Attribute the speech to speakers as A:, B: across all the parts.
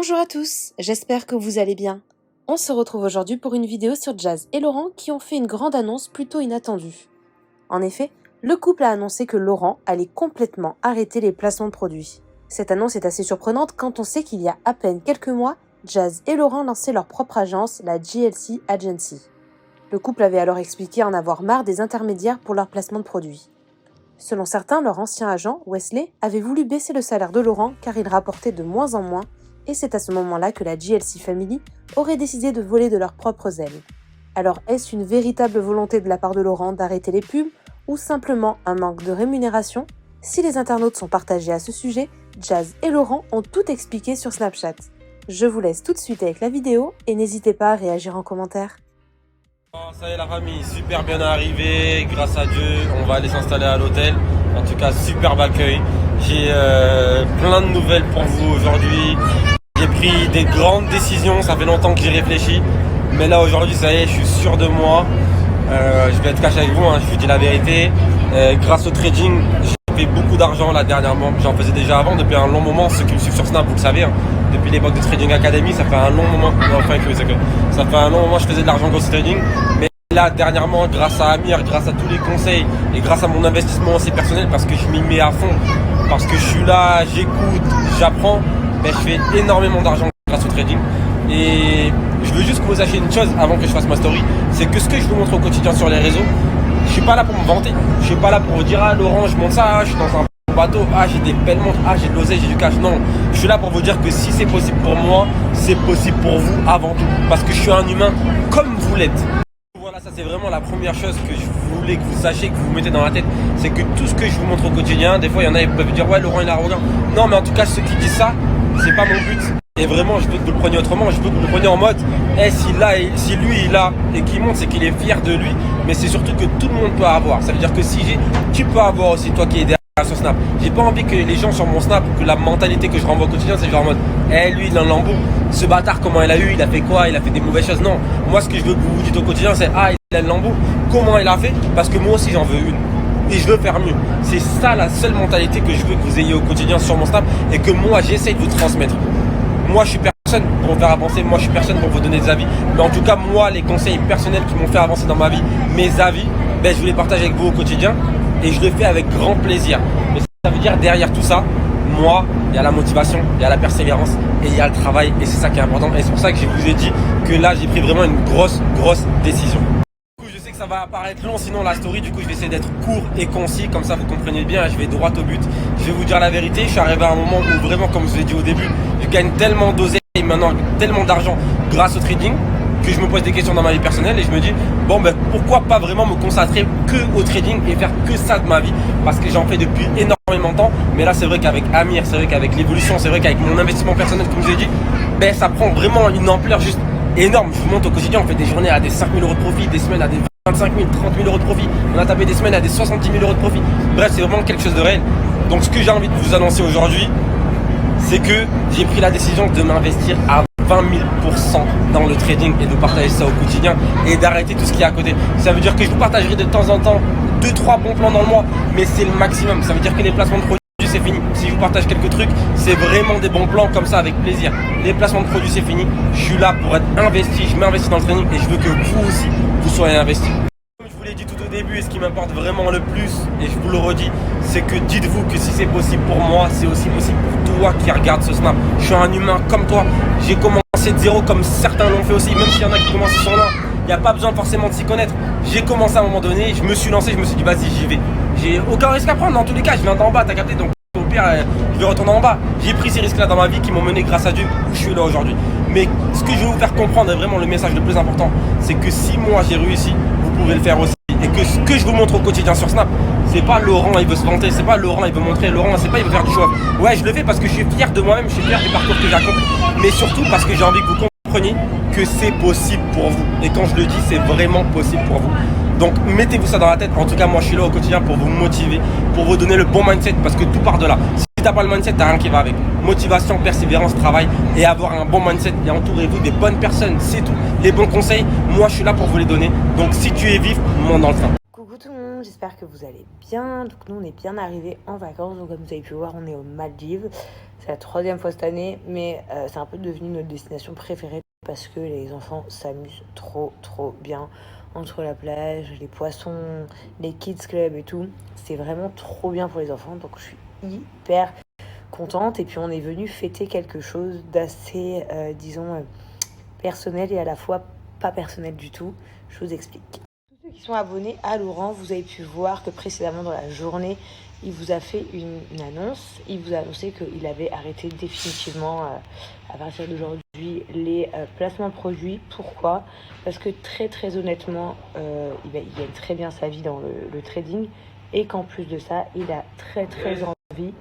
A: Bonjour à tous, j'espère que vous allez bien. On se retrouve aujourd'hui pour une vidéo sur Jazz et Laurent qui ont fait une grande annonce plutôt inattendue. En effet, le couple a annoncé que Laurent allait complètement arrêter les placements de produits. Cette annonce est assez surprenante quand on sait qu'il y a à peine quelques mois, Jazz et Laurent lançaient leur propre agence, la GLC Agency. Le couple avait alors expliqué en avoir marre des intermédiaires pour leur placement de produits. Selon certains, leur ancien agent, Wesley, avait voulu baisser le salaire de Laurent car il rapportait de moins en moins, et c'est à ce moment-là que la GLC Family aurait décidé de voler de leurs propres ailes. Alors est-ce une véritable volonté de la part de Laurent d'arrêter les pubs, ou simplement un manque de rémunération? Si les internautes sont partagés à ce sujet, Jazz et Laurent ont tout expliqué sur Snapchat. Je vous laisse tout de suite avec la vidéo, et n'hésitez pas à réagir en commentaire.
B: Ça y est la famille, super bien arrivé, grâce à Dieu, on va aller s'installer à l'hôtel. En tout cas, superbe accueil. J'ai plein de nouvelles pour vous aujourd'hui. J'ai pris des grandes décisions, ça fait longtemps que j'y réfléchis. Mais là aujourd'hui, ça y est, je suis sûr de moi. Je vais être cash avec vous, je vous dis la vérité. Grâce au trading, j'ai fait beaucoup d'argent là dernièrement. J'en faisais déjà avant, depuis un long moment. Ceux qui me suivent sur Snap, vous le savez. Depuis l'époque de Trading Academy, ça fait un long moment. Ça fait un long moment que je faisais de l'argent grâce au trading. Mais là, dernièrement, grâce à Amir, grâce à tous les conseils et grâce à mon investissement aussi personnel, parce que je m'y mets à fond, parce que je suis là, j'écoute, j'apprends, je fais énormément d'argent grâce au trading. Et je veux juste que vous sachiez une chose avant que je fasse ma story, c'est que ce que je vous montre au quotidien sur les réseaux, je suis pas là pour me vanter. Je suis pas là pour vous dire Laurent, je monte ça, je suis dans un bateau, j'ai des belles montres, j'ai de l'oseille, j'ai du cash. Non, je suis là pour vous dire que si c'est possible pour moi, c'est possible pour vous avant tout. Parce que je suis un humain comme vous l'êtes. Voilà, ça c'est vraiment la première chose que je voulais que vous sachiez, que vous mettez dans la tête. C'est que tout ce que je vous montre au quotidien, des fois il y en a qui peuvent dire ouais Laurent il est arrogant. Non mais en tout cas ceux qui disent ça, c'est pas mon but. Et vraiment je veux que vous le preniez autrement, je veux que vous le preniez en mode si lui il a et qu'il monte, c'est qu'il est fier de lui. Mais c'est surtout que tout le monde peut avoir. Ça veut dire que si tu peux avoir aussi, toi qui es derrière sur Snap. J'ai pas envie que les gens sur mon Snap, que la mentalité que je renvoie au quotidien, c'est genre en mode lui il a un lambeau, ce bâtard comment il a eu, il a fait quoi, il a fait des mauvaises choses. Non, moi ce que je veux que vous vous dites au quotidien, c'est il a le lambeau, comment il a fait, parce que moi aussi j'en veux une et je veux faire mieux. C'est ça la seule mentalité que je veux que vous ayez au quotidien sur mon Snap et que moi j'essaye de vous transmettre. Moi je suis personne pour vous faire avancer, moi je suis personne pour vous donner des avis, mais en tout cas moi les conseils personnels qui m'ont fait avancer dans ma vie, mes avis, je vous les partage avec vous au quotidien. Et je le fais avec grand plaisir. Mais ça veut dire derrière tout ça, moi, il y a la motivation, il y a la persévérance et il y a le travail. Et c'est ça qui est important. Et c'est pour ça que je vous ai dit que là, j'ai pris vraiment une grosse décision. Du coup, je sais que ça va apparaître long, sinon la story, du coup, je vais essayer d'être court et concis. Comme ça, vous comprenez bien, je vais droit au but. Je vais vous dire la vérité. Je suis arrivé à un moment où vraiment, comme je vous ai dit au début, je gagne tellement d'oseille maintenant, tellement d'argent grâce au trading, que je me pose des questions dans ma vie personnelle et je me dis pourquoi pas vraiment me consacrer que au trading et faire que ça de ma vie, parce que j'en fais depuis énormément de temps. Mais là c'est vrai qu'avec Amir, c'est vrai qu'avec l'évolution, c'est vrai qu'avec mon investissement personnel, comme je vous ai dit, ça prend vraiment une ampleur juste énorme. Je vous montre au quotidien, on fait des journées à des 5 000 € de profit, des semaines à des 25 000, 30 000 € de profit, on a tapé des semaines à des 70 000 € de profit. Bref, c'est vraiment quelque chose de réel. Donc ce que j'ai envie de vous annoncer aujourd'hui, c'est que j'ai pris la décision de m'investir à 20 000% dans le trading et de partager ça au quotidien et d'arrêter tout ce qui est à côté. Ça veut dire que je vous partagerai de temps en temps 2-3 bons plans dans le mois, mais c'est le maximum. Ça veut dire que les placements de produits c'est fini. Si je vous partage quelques trucs, c'est vraiment des bons plans comme ça avec plaisir. Les placements de produits c'est fini. Je suis là pour être investi, je m'investis dans le trading et je veux que vous aussi vous soyez investis. Comme je vous l'ai dit tout au début, et ce qui m'importe vraiment le plus, et je vous le redis, c'est que dites-vous que si c'est possible pour moi, c'est aussi possible pour toi qui regarde ce Snap. Je suis un humain comme toi, j'ai commencé de zéro comme certains l'ont fait aussi, même s'il y en a qui commencent sur là, il n'y a pas besoin forcément de s'y connaître. J'ai commencé à un moment donné, je me suis lancé, je me suis dit vas-y j'y vais. J'ai aucun risque à prendre dans tous les cas, je viens d'en bas, t'as capté, donc au pire je vais retourner en bas. J'ai pris ces risques là dans ma vie qui m'ont mené grâce à Dieu où je suis là aujourd'hui. Mais ce que je veux vous faire comprendre est vraiment le message le plus important, c'est que si moi j'ai réussi, vous pouvez le faire aussi. Et que ce que je vous montre au quotidien sur Snap, c'est pas Laurent il veut se vanter, c'est pas Laurent il veut montrer, Laurent c'est pas il veut faire du show. Ouais je le fais parce que je suis fier de moi-même, je suis fier du parcours que j'ai accompli, mais surtout parce que j'ai envie que vous compreniez que c'est possible pour vous. Et quand je le dis, c'est vraiment possible pour vous. Donc mettez-vous ça dans la tête. En tout cas moi je suis là au quotidien pour vous motiver, pour vous donner le bon mindset, parce que tout part de là. Si t'as pas le mindset, t'as rien qui va avec. Motivation, persévérance, travail et avoir un bon mindset. Et entourez-vous des bonnes personnes, c'est tout. Les bons conseils, moi je suis là pour vous les donner. Donc si tu es vif, monte dans le train.
A: Coucou tout le monde, j'espère que vous allez bien. Donc nous on est bien arrivés en vacances, donc comme vous avez pu voir on est aux Maldives. C'est la 3e fois cette année, mais c'est un peu devenu notre destination préférée parce que les enfants s'amusent trop bien entre la plage, les poissons, les kids club et tout. C'est vraiment trop bien pour les enfants, donc je suis hyper contente. Et puis on est venu fêter quelque chose d'assez, disons, personnel et à la fois pas personnel du tout. Je vous explique. Tous ceux qui sont abonnés à Laurent, vous avez pu voir que précédemment dans la journée, il vous a fait une annonce. Il vous a annoncé qu'il avait arrêté définitivement à partir d'aujourd'hui les placements de produits. Pourquoi? Parce que très honnêtement, il gagne très bien sa vie dans le trading et qu'en plus de ça, il a très envie.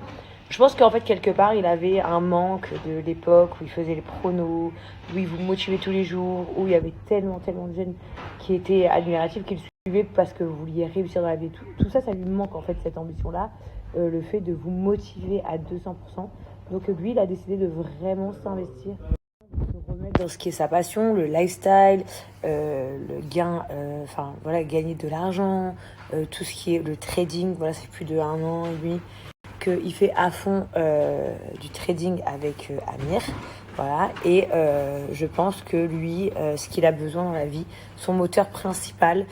A: Je pense qu'en fait, quelque part, il avait un manque de l'époque où il faisait les pronos, où il vous motivait tous les jours, où il y avait tellement de jeunes qui étaient admiratifs, qui le suivaient parce que vous vouliez réussir dans la vie. Tout ça, ça lui manque en fait, cette ambition-là, le fait de vous motiver à 200%. Donc lui, il a décidé de vraiment s'investir, de se remettre dans ce qui est sa passion, le lifestyle, le gain, enfin voilà, gagner de l'argent, tout ce qui est le trading. Voilà, c'est plus de 1 an et demi qu'il fait à fond du trading avec Amir. Voilà, et je pense que lui, ce qu'il a besoin dans la vie, son moteur principal,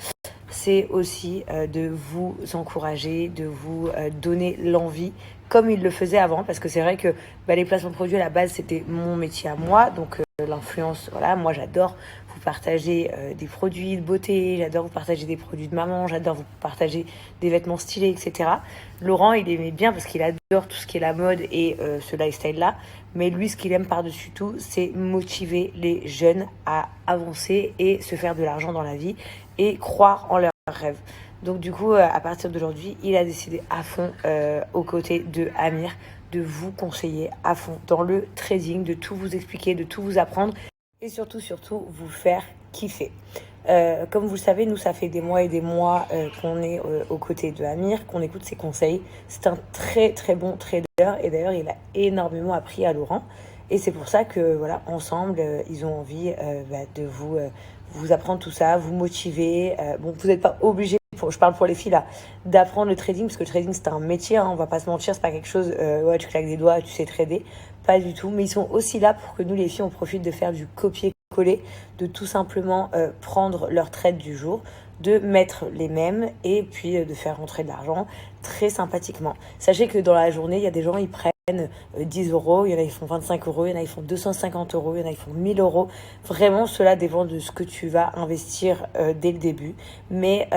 A: c'est aussi de vous encourager, de vous donner l'envie, comme il le faisait avant, parce que c'est vrai que les placements de produits à la base, c'était mon métier à moi, donc l'influence, voilà, moi j'adore vous partager des produits de beauté, j'adore vous partager des produits de maman, j'adore vous partager des vêtements stylés, etc. Laurent, il aimait bien parce qu'il adore tout ce qui est la mode et ce lifestyle-là, mais lui, ce qu'il aime par-dessus tout, c'est motiver les jeunes à avancer et se faire de l'argent dans la vie et croire en leurs rêves. Donc du coup, à partir d'aujourd'hui, il a décidé à fond, aux côtés de Amir, de vous conseiller à fond dans le trading, de tout vous expliquer, de tout vous apprendre et surtout vous faire kiffer. Comme vous le savez, nous ça fait des mois et des mois qu'on est aux côtés de Amir, qu'on écoute ses conseils. C'est un très bon trader et d'ailleurs il a énormément appris à Laurent et c'est pour ça que voilà, ensemble ils ont envie de vous apprendre tout ça, vous motiver. Bon, vous n'êtes pas obligé, je parle pour les filles là, d'apprendre le trading parce que le trading c'est un métier, hein, on va pas se mentir, c'est pas quelque chose ouais, tu claques des doigts, tu sais trader, pas du tout. Mais ils sont aussi là pour que nous les filles on profite de faire du copier-coller, de tout simplement prendre leur trade du jour, de mettre les mêmes et puis de faire rentrer de l'argent très sympathiquement. Sachez que dans la journée, il y a des gens, ils prennent 10 euros, il y en a, ils font 25 euros, il y en a, ils font 250 euros, il y en a, ils font 1000 euros. Vraiment, cela dépend de ce que tu vas investir dès le début. Mais